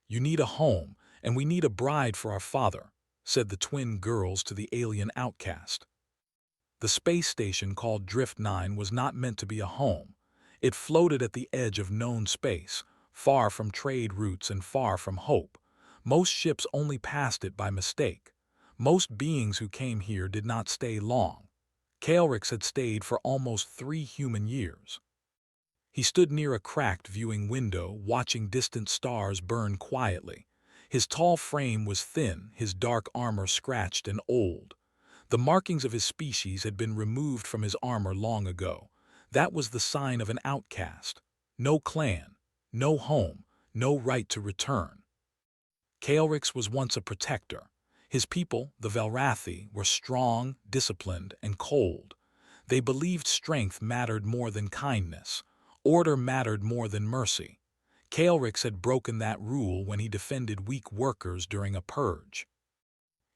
"You need a home, and we need a bride for our father," said the twin girls to the alien outcast. The space station called Drift 9 was not meant to be a home. It floated at the edge of known space, far from trade routes and far from hope. Most ships only passed it by mistake. Most beings who came here did not stay long. Kaelrix had stayed for almost 3 human years. He stood near a cracked viewing window, watching distant stars burn quietly. His tall frame was thin, his dark armor scratched and old. The markings of his species had been removed from his armor long ago. That was the sign of an outcast. No clan, no home, no right to return. Kaelrix was once a protector. His people, the Velrathi, were strong, disciplined, and cold. They believed strength mattered more than kindness. Order mattered more than mercy. Kaelrix had broken that rule when he defended weak workers during a purge.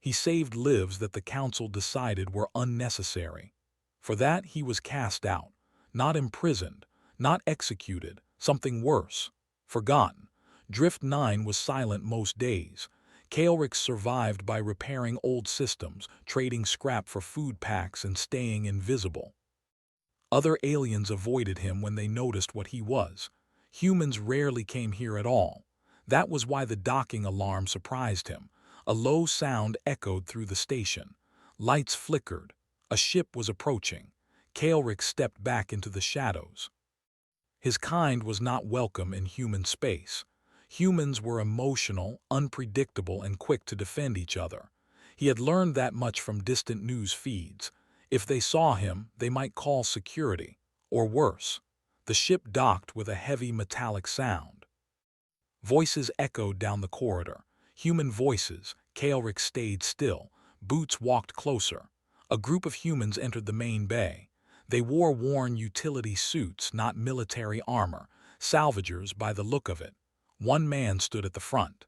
He saved lives that the council decided were unnecessary. For that he was cast out, not imprisoned, not executed, something worse, forgotten. Drift 9 was silent most days. Kaelrix survived by repairing old systems, trading scrap for food packs, and staying invisible. Other aliens avoided him when they noticed what he was. Humans rarely came here at all. That was why the docking alarm surprised him. A low sound echoed through the station. Lights flickered. A ship was approaching. Kaelrix stepped back into the shadows. His kind was not welcome in human space. Humans were emotional, unpredictable, and quick to defend each other. He had learned that much from distant news feeds. If they saw him, they might call security. Or worse. The ship docked with a heavy metallic sound. Voices echoed down the corridor. Human voices. Kaelrix stayed still. Boots walked closer. A group of humans entered the main bay. They wore worn utility suits, not military armor, salvagers by the look of it. One man stood at the front.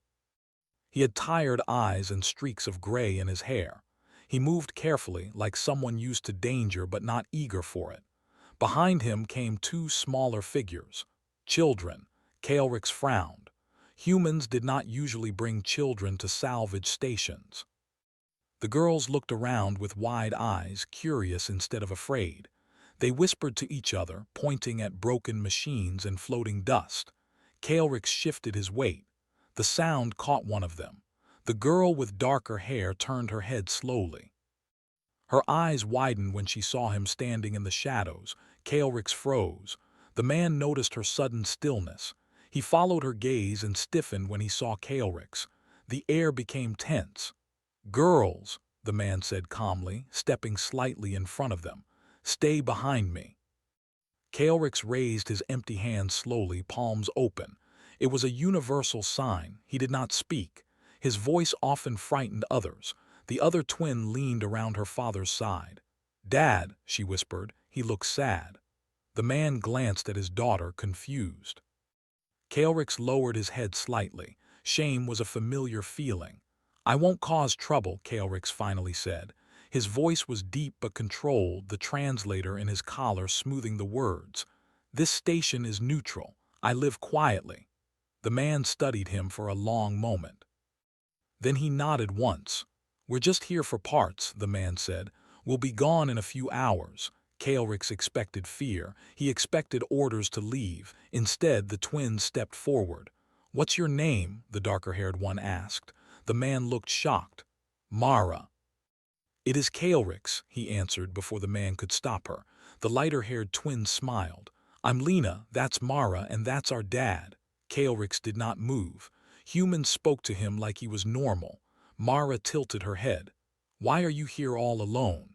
He had tired eyes and streaks of gray in his hair. He moved carefully, like someone used to danger but not eager for it. Behind him came 2 smaller figures. Children. Kaelrix frowned. Humans did not usually bring children to salvage stations. The girls looked around with wide eyes, curious instead of afraid. They whispered to each other, pointing at broken machines and floating dust. Kaelrix shifted his weight. The sound caught one of them. The girl with darker hair turned her head slowly. Her eyes widened when she saw him standing in the shadows. Kaelrix froze. The man noticed her sudden stillness. He followed her gaze and stiffened when he saw Kaelrix. The air became tense. "Girls," the man said calmly, stepping slightly in front of them. "Stay behind me." Kaelrix raised his empty hands slowly, palms open. It was a universal sign. He did not speak. His voice often frightened others. The other twin leaned around her father's side. "Dad," she whispered. He looked sad. The man glanced at his daughter, confused. Kaelrix lowered his head slightly. Shame was a familiar feeling. "I won't cause trouble," Kaelrix finally said. His voice was deep but controlled, the translator in his collar smoothing the words. "This station is neutral. I live quietly." The man studied him for a long moment. Then he nodded once. "We're just here for parts," the man said. "We'll be gone in a few hours." Kaelrix expected fear. He expected orders to leave. Instead, the twins stepped forward. "What's your name?" the darker-haired one asked. The man looked shocked. "Mara." "It is Kaelrix," he answered before the man could stop her. The lighter-haired twin smiled. "I'm Lena, that's Mara, and that's our dad." Kaelrix did not move. Humans spoke to him like he was normal. Mara tilted her head. "Why are you here all alone?"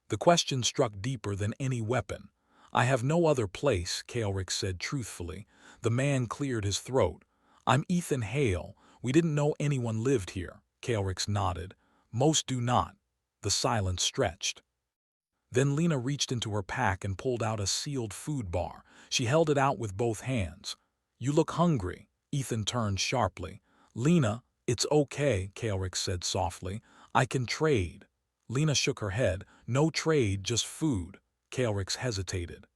The question struck deeper than any weapon. "I have no other place," Kaelrix said truthfully. The man cleared his throat. "I'm Ethan Hale. We didn't know anyone lived here." Kaelrix nodded. "Most do not." The silence stretched. Then Lena reached into her pack and pulled out a sealed food bar. She held it out with both hands. "You look hungry." Ethan turned sharply. "Lena, it's okay," Kaelrix said softly. "I can trade." Lena shook her head. "No trade, just food." Kaelrix hesitated.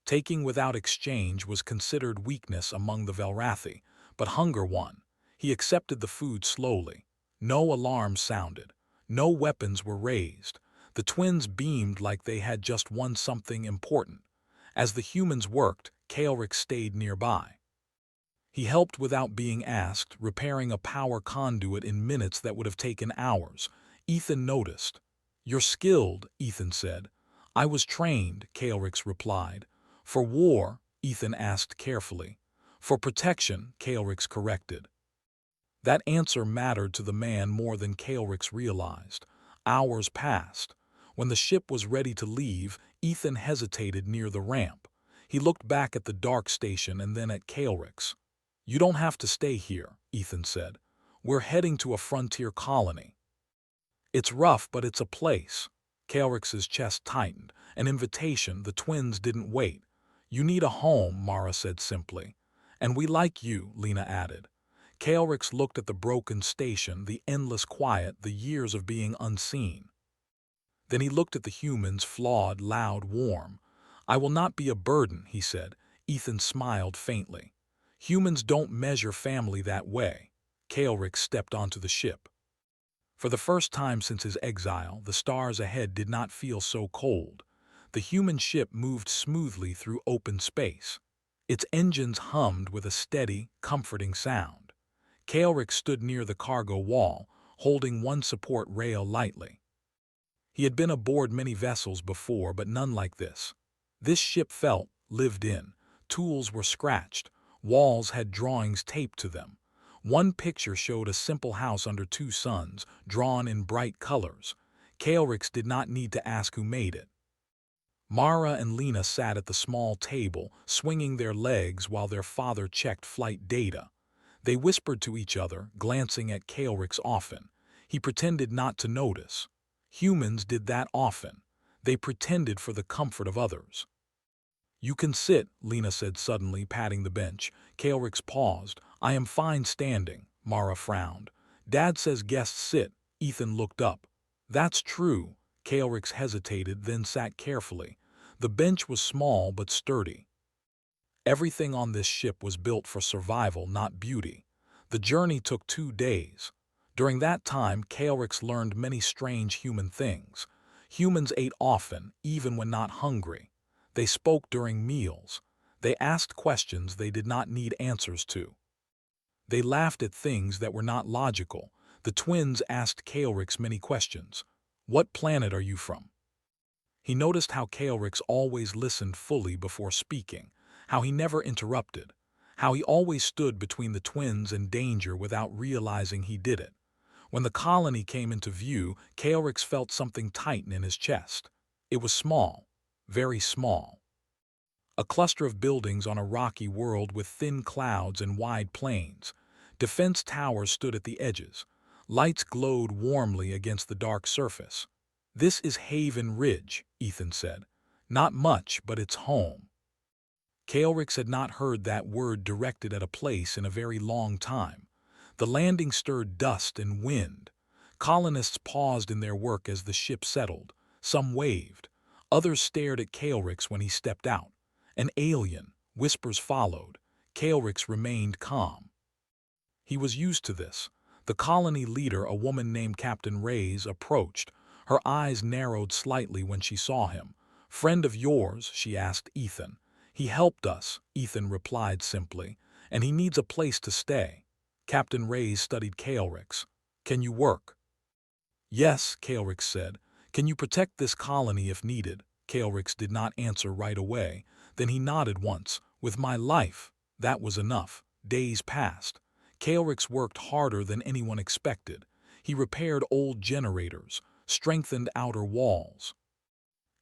Taking without exchange was considered weakness among the Velrathi, but hunger won. He accepted the food slowly. No alarms sounded. No weapons were raised. The twins beamed like they had just won something important. As the humans worked, Kaelrix stayed nearby. He helped without being asked, repairing a power conduit in minutes that would have taken hours. Ethan noticed. "You're skilled," Ethan said. "I was trained," Kaelrix replied. "For war?" Ethan asked carefully. "For protection," Kaelrix corrected. That answer mattered to the man more than Kaelrix realized. Hours passed. When the ship was ready to leave, Ethan hesitated near the ramp. He looked back at the dark station and then at Kaelrix. "You don't have to stay here," Ethan said. "We're heading to a frontier colony." "It's rough, but it's a place." Kaelrix's chest tightened. An invitation. The twins didn't wait. "You need a home," Mara said simply. "And we like you," Lena added. Kaelrix looked at the broken station, the endless quiet, the years of being unseen. Then he looked at the humans, flawed, loud, warm. "I will not be a burden," he said. Ethan smiled faintly. "Humans don't measure family that way." Kaelrix stepped onto the ship. For the first time since his exile, the stars ahead did not feel so cold. The human ship moved smoothly through open space. Its engines hummed with a steady, comforting sound. Kaelrix stood near the cargo wall, holding one support rail lightly. He had been aboard many vessels before, but none like this. This ship felt lived in. Tools were scratched. Walls had drawings taped to them. One picture showed a simple house under two suns, drawn in bright colors. Kaelrix did not need to ask who made it. Mara and Lena sat at the small table, swinging their legs while their father checked flight data. They whispered to each other, glancing at Kaelrix often. He pretended not to notice. Humans did that often. They pretended for the comfort of others. "You can sit," Lena said suddenly, patting the bench. Kaelrix paused. "I am fine standing," Mara frowned. "Dad says guests sit." Ethan looked up. "That's true." Kaelrix hesitated, then sat carefully. The bench was small but sturdy. Everything on this ship was built for survival, not beauty. The journey took 2 days. During that time, Kaelrix learned many strange human things. Humans ate often, even when not hungry. They spoke during meals. They asked questions they did not need answers to. They laughed at things that were not logical. The twins asked Kaelrix many questions. "What planet are you from?" He noticed how Kaelrix always listened fully before speaking, how he never interrupted, how he always stood between the twins and danger without realizing he did it. When the colony came into view, Kaelrix felt something tighten in his chest. It was small, very small. A cluster of buildings on a rocky world with thin clouds and wide plains. Defense towers stood at the edges. Lights glowed warmly against the dark surface. "This is Haven Ridge," Ethan said. "Not much, but it's home." Kaelrix had not heard that word directed at a place in a very long time. The landing stirred dust and wind. Colonists paused in their work as the ship settled. Some waved. Others stared at Kaelrix when he stepped out. "An alien," whispers followed. Kaelrix remained calm. He was used to this. The colony leader, a woman named Captain Reyes, approached. Her eyes narrowed slightly when she saw him. "Friend of yours?" she asked Ethan. "He helped us," Ethan replied simply, "and he needs a place to stay." Captain Reyes studied Kaelrix. "Can you work?" "Yes," Kaelrix said. "Can you protect this colony if needed?" Kaelrix did not answer right away. Then he nodded once. "With my life." That was enough. Days passed. Kaelrix worked harder than anyone expected. He repaired old generators, strengthened outer walls,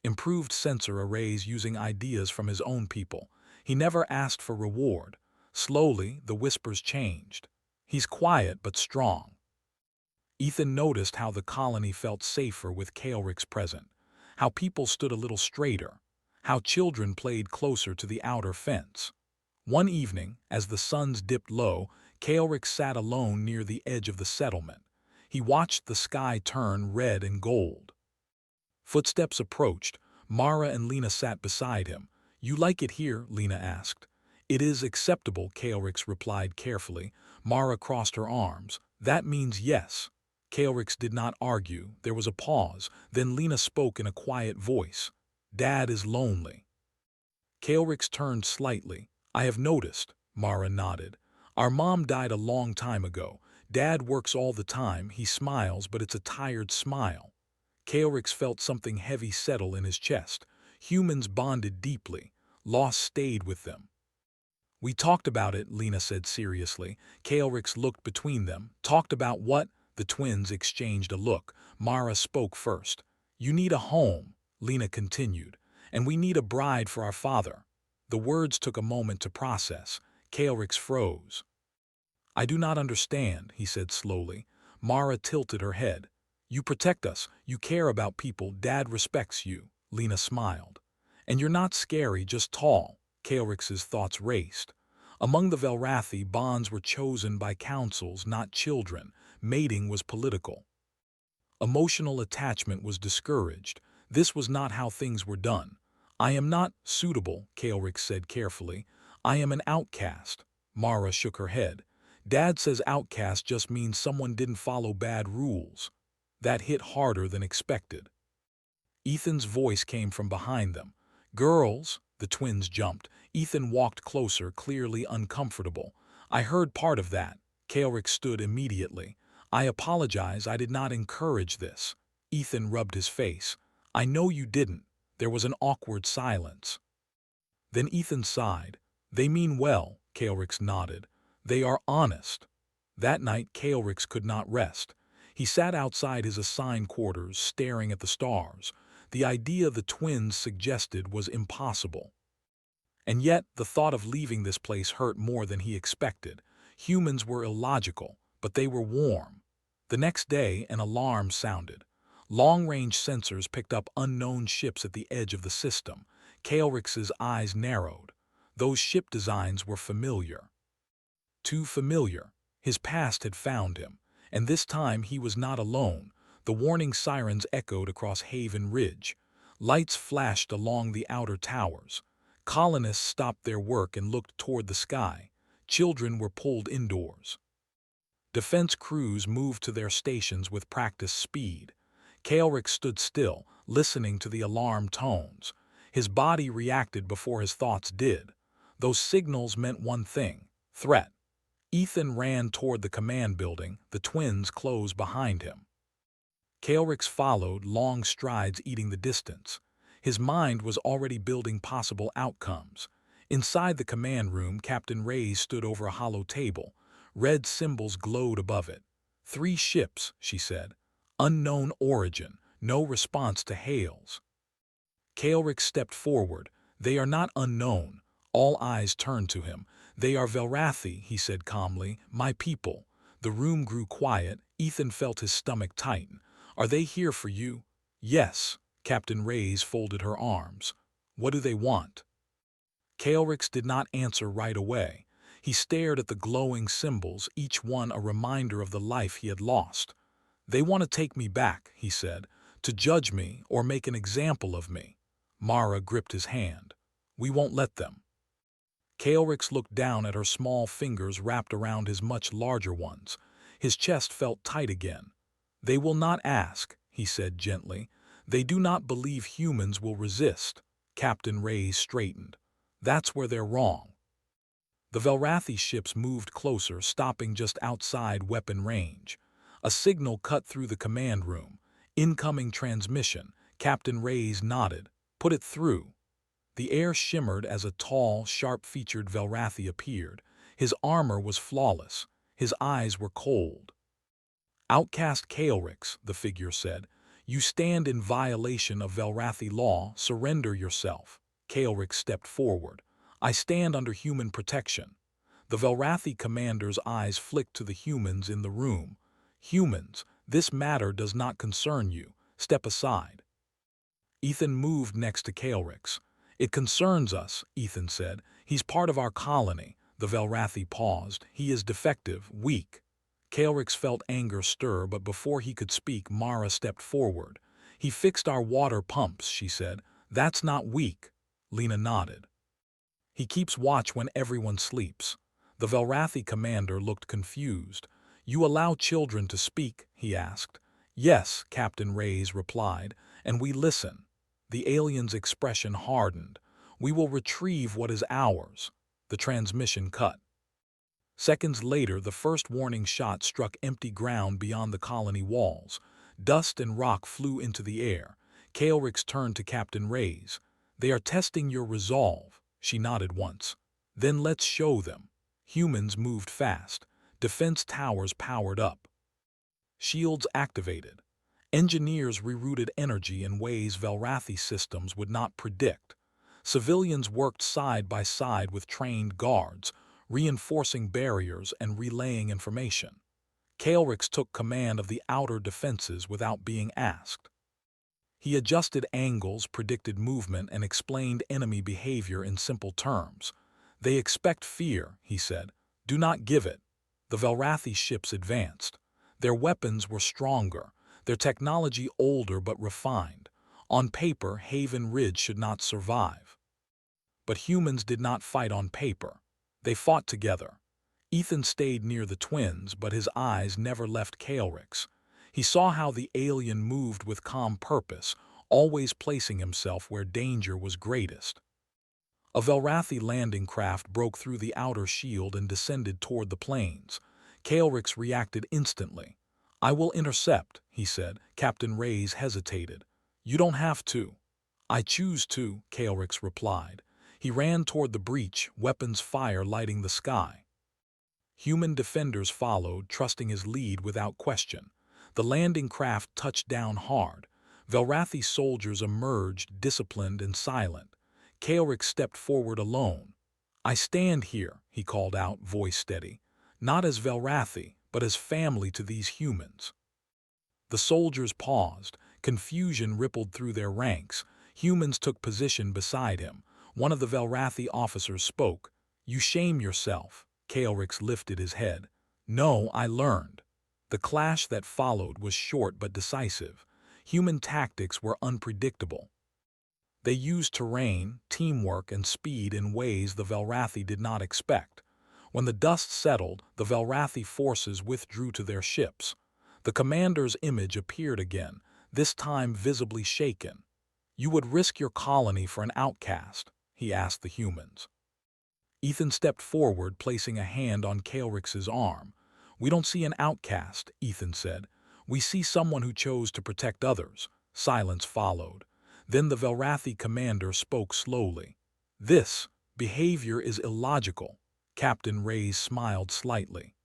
improved sensor arrays using ideas from his own people. He never asked for reward. Slowly, the whispers changed. "He's quiet but strong." Ethan noticed how the colony felt safer with Kaelrix present, how people stood a little straighter, how children played closer to the outer fence. One evening, as the suns dipped low, Kaelrix sat alone near the edge of the settlement. He watched the sky turn red and gold. Footsteps approached. Mara and Lena sat beside him. "You like it here?" Lena asked. It is acceptable, Kaelrix replied carefully. Mara crossed her arms. That means yes. Kaelrix did not argue. There was a pause. Then Lena spoke in a quiet voice. Dad is lonely. Kaelrix turned slightly. I have noticed. Mara nodded. Our mom died a long time ago. Dad works all the time. He smiles, but it's a tired smile. Kaelrix felt something heavy settle in his chest. Humans bonded deeply. Loss stayed with them. We talked about it, Lena said seriously. Kaelrix looked between them. Talked about what? The twins exchanged a look. Mara spoke first. You need a home, Lena continued, and we need a bride for our father. The words took a moment to process. Kaelrix froze. I do not understand, he said slowly. Mara tilted her head. You protect us. You care about people. Dad respects you. Lena smiled. And you're not scary, just tall. Kaelrix's thoughts raced. Among the Velrathi, bonds were chosen by councils, not children. Mating was political. Emotional attachment was discouraged. This was not how things were done. I am not suitable, Kaelrix said carefully. I am an outcast. Mara shook her head. Dad says outcast just means someone didn't follow bad rules. That hit harder than expected. Ethan's voice came from behind them. Girls, the twins jumped. Ethan walked closer, clearly uncomfortable. I heard part of that. Kaelrix stood immediately. I apologize, I did not encourage this. Ethan rubbed his face. I know you didn't. There was an awkward silence. Then Ethan sighed. They mean well, Kaelrix nodded. They are honest. That night, Kaelrix could not rest. He sat outside his assigned quarters, staring at the stars. The idea the twins suggested was impossible. And yet, the thought of leaving this place hurt more than he expected. Humans were illogical, but they were warm. The next day, an alarm sounded. Long-range sensors picked up unknown ships at the edge of the system. Kaelrix's eyes narrowed. Those ship designs were familiar. Too familiar. His past had found him, and this time he was not alone. The warning sirens echoed across Haven Ridge. Lights flashed along the outer towers. Colonists stopped their work and looked toward the sky. Children were pulled indoors. Defense crews moved to their stations with practiced speed. Kaelrix stood still, listening to the alarm tones. His body reacted before his thoughts did. Those signals meant one thing: threat. Ethan ran toward the command building, the twins closed behind him. Kaelrix followed, long strides eating the distance. His mind was already building possible outcomes. Inside the command room, Captain Reyes stood over a hollow table. Red symbols glowed above it. 3 ships, she said. Unknown origin, no response to hails. Kaelrix stepped forward. They are not unknown. All eyes turned to him. They are Velrathi, he said calmly. My people. The room grew quiet. Ethan felt his stomach tighten. Are they here for you? Yes. Captain Reyes folded her arms. What do they want? Kaelrix did not answer right away. He stared at the glowing symbols, each one a reminder of the life he had lost. They want to take me back, he said, to judge me or make an example of me. Mara gripped his hand. We won't let them. Kaelrix looked down at her small fingers wrapped around his much larger ones. His chest felt tight again. They will not ask, he said gently. They do not believe humans will resist. Captain Reyes straightened. That's where they're wrong. The Velrathi ships moved closer, stopping just outside weapon range. A signal cut through the command room. Incoming transmission. Captain Reyes nodded. Put it through. The air shimmered as a tall, sharp-featured Velrathi appeared. His armor was flawless. His eyes were cold. Outcast Kaelrix, the figure said. You stand in violation of Velrathi law. Surrender yourself. Kaelrix stepped forward. I stand under human protection. The Velrathi commander's eyes flicked to the humans in the room. Humans, this matter does not concern you. Step aside. Ethan moved next to Kaelrix. It concerns us, Ethan said. He's part of our colony. The Velrathi paused. He is defective, weak. Kaelrix felt anger stir, but before he could speak, Mara stepped forward. He fixed our water pumps, she said. That's not weak. Lena nodded. He keeps watch when everyone sleeps. The Velrathi commander looked confused. You allow children to speak? He asked. Yes, Captain Reyes replied, and we listen. The alien's expression hardened. We will retrieve what is ours. The transmission cut. Seconds later, the first warning shot struck empty ground beyond the colony walls. Dust and rock flew into the air. Kaelrix turned to Captain Reyes. They are testing your resolve. She nodded once. Then let's show them. Humans moved fast. Defense towers powered up. Shields activated. Engineers rerouted energy in ways Velrathi systems would not predict. Civilians worked side by side with trained guards, reinforcing barriers and relaying information. Kaelrix took command of the outer defenses without being asked. He adjusted angles, predicted movement, and explained enemy behavior in simple terms. They expect fear, he said. Do not give it. The Velrathi ships advanced. Their weapons were stronger, their technology older but refined. On paper, Haven Ridge should not survive. But humans did not fight on paper. They fought together. Ethan stayed near the twins, but his eyes never left Kaelrix. He saw how the alien moved with calm purpose, always placing himself where danger was greatest. A Velrathi landing craft broke through the outer shield and descended toward the plains. Kaelrix reacted instantly. I will intercept, he said. Captain Reyes hesitated. You don't have to. I choose to, Kaelrix replied. He ran toward the breach, weapons fire lighting the sky. Human defenders followed, trusting his lead without question. The landing craft touched down hard. Velrathi soldiers emerged, disciplined and silent. Kaelrix stepped forward alone. I stand here, he called out, voice steady. Not as Velrathi, but as family to these humans. The soldiers paused. Confusion rippled through their ranks. Humans took position beside him. One of the Velrathi officers spoke. You shame yourself. Kaelrix lifted his head. No, I learned. The clash that followed was short but decisive. Human tactics were unpredictable. They used terrain, teamwork, and speed in ways the Velrathi did not expect. When the dust settled, the Velrathi forces withdrew to their ships. The commander's image appeared again, this time visibly shaken. You would risk your colony for an outcast, he asked the humans. Ethan stepped forward, placing a hand on Kaelrix's arm. We don't see an outcast, Ethan said. We see someone who chose to protect others. Silence followed. Then the Velrathi commander spoke slowly. This behavior is illogical. Captain Reyes smiled slightly.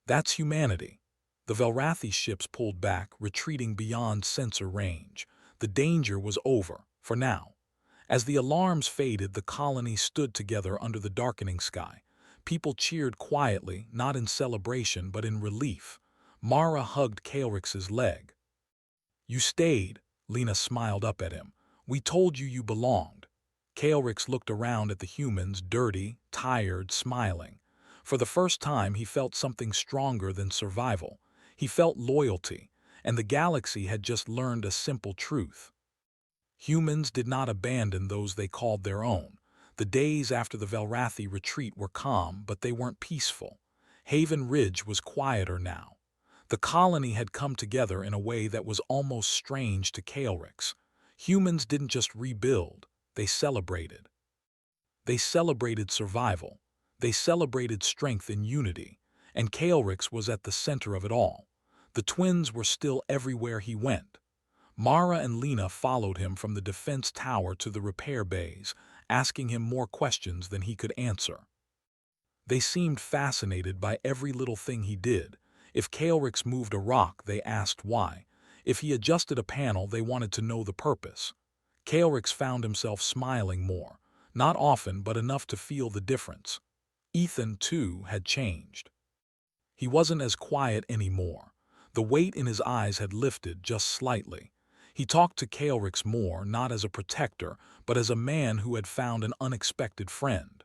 That's humanity. The Velrathi ships pulled back, retreating beyond sensor range. The danger was over, for now. As the alarms faded, the colony stood together under the darkening sky. People cheered quietly, not in celebration but in relief. Mara hugged Kaelrix's leg. You stayed, Lena smiled up at him. We told you you belonged. Kaelrix looked around at the humans, dirty, tired, smiling. For the first time he felt something stronger than survival. He felt loyalty, and the galaxy had just learned a simple truth. Humans did not abandon those they called their own. The days after the Velrathi retreat were calm, but they weren't peaceful. Haven Ridge was quieter now. The colony had come together in a way that was almost strange to Kaelrix. Humans didn't just rebuild, they celebrated. They celebrated survival. They celebrated strength and unity. And Kaelrix was at the center of it all. The twins were still everywhere he went. Mara and Lena followed him from the defense tower to the repair bays, asking him more questions than he could answer. They seemed fascinated by every little thing he did. If Kaelrix moved a rock, they asked why. If he adjusted a panel, they wanted to know the purpose. Kaelrix found himself smiling more, not often but enough to feel the difference. Ethan, too, had changed. He wasn't as quiet anymore. The weight in his eyes had lifted just slightly. He talked to Kaelrix more, not as a protector, but as a man who had found an unexpected friend.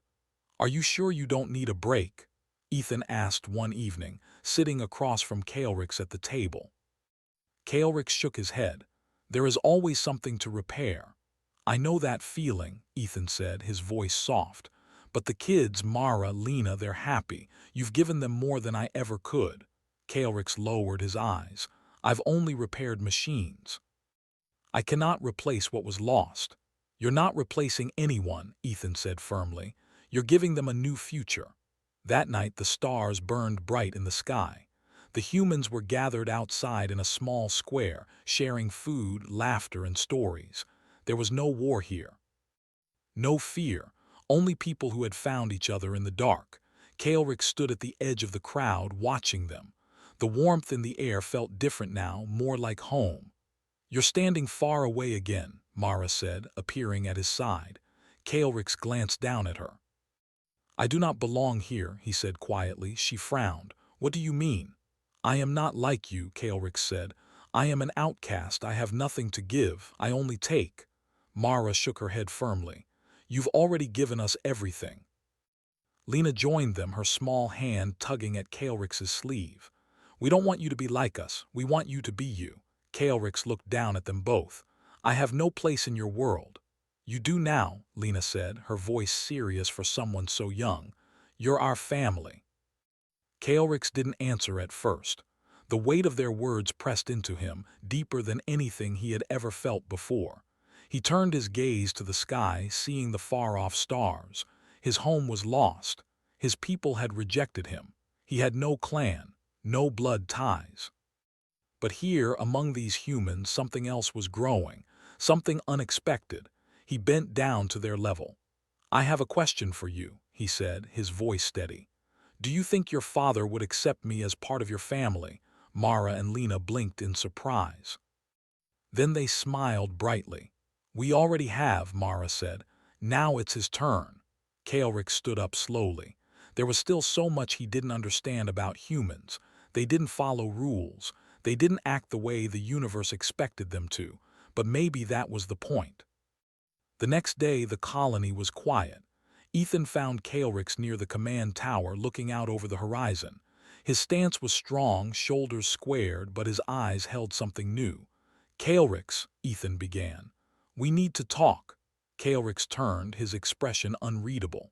Are you sure you don't need a break? Ethan asked one evening, sitting across from Kaelrix at the table. Kaelrix shook his head. There is always something to repair. I know that feeling, Ethan said, his voice soft. But the kids, Mara, Lena, they're happy. You've given them more than I ever could. Kaelrix lowered his eyes. I've only repaired machines. I cannot replace what was lost. You're not replacing anyone, Ethan said firmly. You're giving them a new future. That night the stars burned bright in the sky. The humans were gathered outside in a small square, sharing food, laughter, and stories. There was no war here. No fear, only people who had found each other in the dark. Kaelrix stood at the edge of the crowd, watching them. The warmth in the air felt different now, more like home. You're standing far away again, Mara said, appearing at his side. Kaelrix glanced down at her. I do not belong here, he said quietly. She frowned. What do you mean? I am not like you, Kaelrix said. I am an outcast. I have nothing to give. I only take. Mara shook her head firmly. You've already given us everything. Lena joined them, her small hand tugging at Kaelrix's sleeve. We don't want you to be like us. We want you to be you. Kaelrix looked down at them both. I have no place in your world. You do now, Lena said, her voice serious for someone so young. You're our family. Kaelrix didn't answer at first. The weight of their words pressed into him, deeper than anything he had ever felt before. He turned his gaze to the sky, seeing the far-off stars. His home was lost. His people had rejected him. He had no clan, no blood ties. But here, among these humans, something else was growing, something unexpected. He bent down to their level. I have a question for you, he said, his voice steady. Do you think your father would accept me as part of your family? Mara and Lena blinked in surprise. Then they smiled brightly. We already have, Mara said. Now it's his turn. Kaelrix stood up slowly. There was still so much he didn't understand about humans. They didn't follow rules. They didn't act the way the universe expected them to. But maybe that was the point. The next day, the colony was quiet. Ethan found Kaelrix near the command tower, looking out over the horizon. His stance was strong, shoulders squared, but his eyes held something new. Kaelrix, Ethan began. We need to talk. Kaelrix turned, his expression unreadable.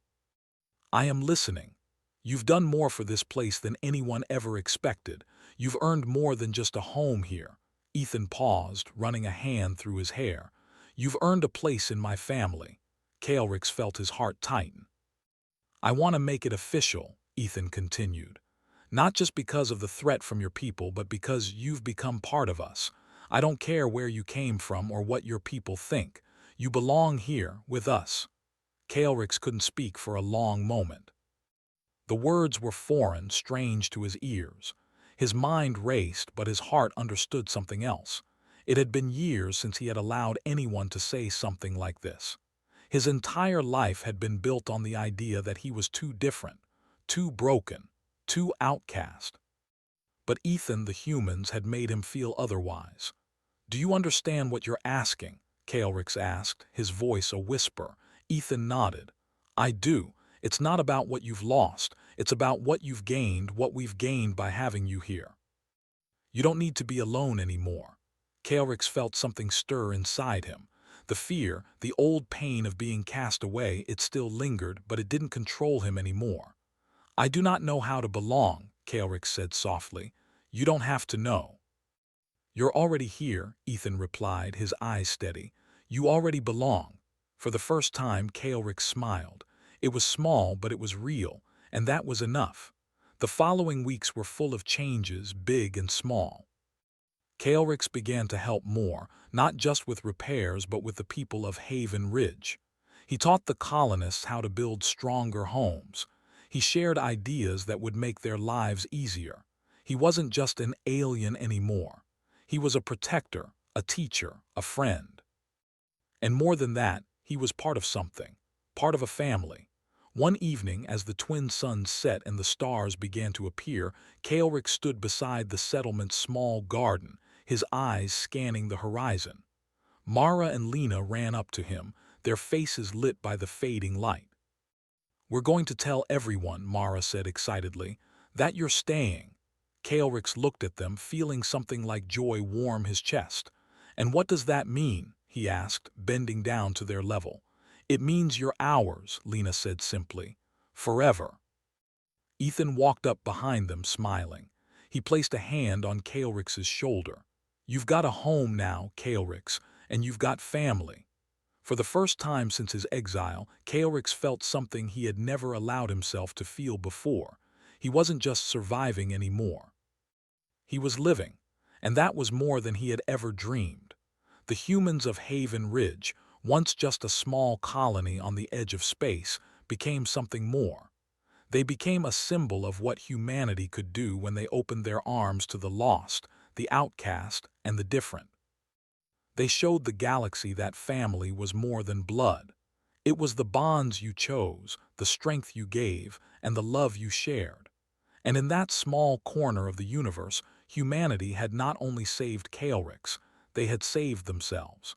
I am listening. You've done more for this place than anyone ever expected. You've earned more than just a home here. Ethan paused, running a hand through his hair. You've earned a place in my family. Kaelrix felt his heart tighten. I want to make it official, Ethan continued. Not just because of the threat from your people, but because you've become part of us. I don't care where you came from or what your people think. You belong here, with us. Kaelrix couldn't speak for a long moment. The words were foreign, strange to his ears. His mind raced, but his heart understood something else. It had been years since he had allowed anyone to say something like this. His entire life had been built on the idea that he was too different, too broken, too outcast. But Ethan, the humans, had made him feel otherwise. Do you understand what you're asking? Kaelrix asked, his voice a whisper. Ethan nodded. I do. It's not about what you've lost. It's about what you've gained, what we've gained by having you here. You don't need to be alone anymore. Kaelrix felt something stir inside him. The fear, the old pain of being cast away, it still lingered, but it didn't control him anymore. I do not know how to belong, Kaelrix said softly. You don't have to know. You're already here, Ethan replied, his eyes steady. You already belong. For the first time, Kaelrix smiled. It was small, but it was real, and that was enough. The following weeks were full of changes, big and small. Kaelrix began to help more, not just with repairs, but with the people of Haven Ridge. He taught the colonists how to build stronger homes. He shared ideas that would make their lives easier. He wasn't just an alien anymore. He was a protector, a teacher, a friend. And more than that, he was part of something, part of a family. One evening, as the twin suns set and the stars began to appear, Kaelrix stood beside the settlement's small garden, his eyes scanning the horizon. Mara and Lena ran up to him, their faces lit by the fading light. We're going to tell everyone, Mara said excitedly, that you're staying. Kaelrix looked at them, feeling something like joy warm his chest. And what does that mean? He asked, bending down to their level. "It means you're ours," Lena said simply. "Forever." Ethan walked up behind them, smiling. He placed a hand on Kaelrix's shoulder. "You've got a home now, Kaelrix, and you've got family." For the first time since his exile, Kaelrix felt something he had never allowed himself to feel before. He wasn't just surviving anymore. He was living, and that was more than he had ever dreamed. The humans of Haven Ridge, once just a small colony on the edge of space, became something more. They became a symbol of what humanity could do when they opened their arms to the lost, the outcast, and the different. They showed the galaxy that family was more than blood. It was the bonds you chose, the strength you gave, and the love you shared. And in that small corner of the universe, humanity had not only saved Kaelrix, they had saved themselves.